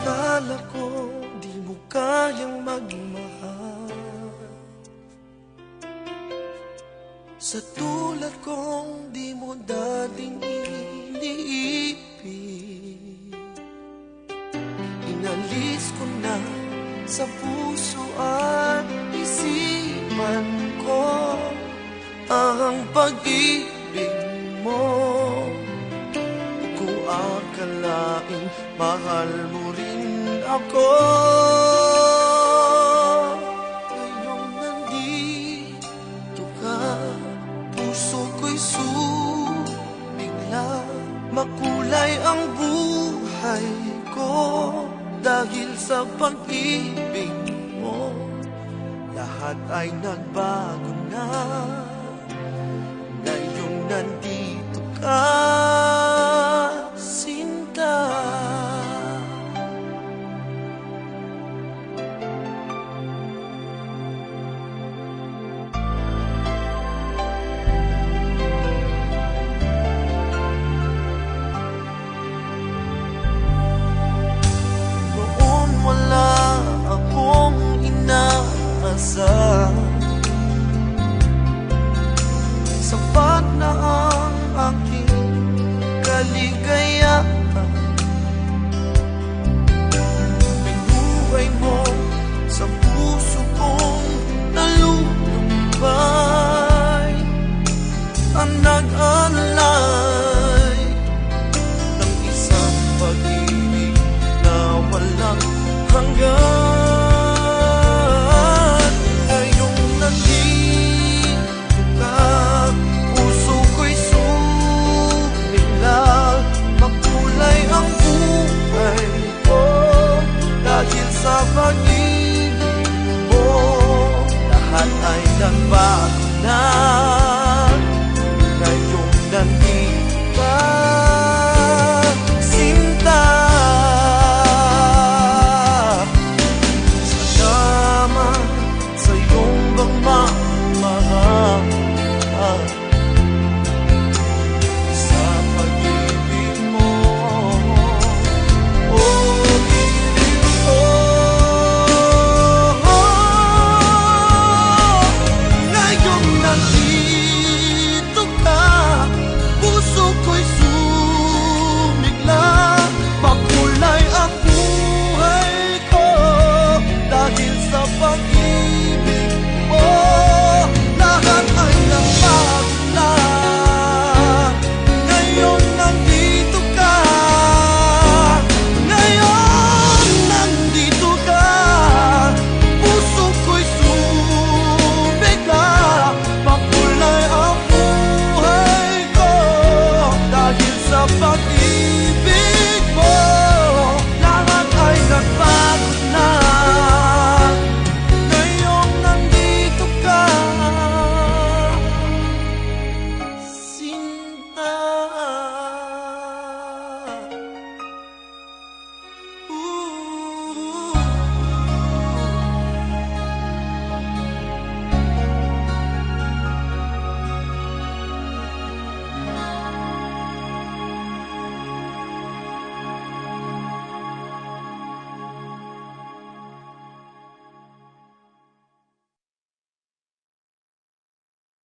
Akala ko di mo kayang magmahal, sa tulad kong di mo dating iniibig. Inalis ko na sa puso at isipan ko ang pag-ibig mo. Kung akalaing mahal mo rin ako, ngayong nandito ka, puso ko'y sumigla. Makulay ang buhay ko dahil sa pag-ibig mo. Lahat ay nagbago na ngayong nandito ka.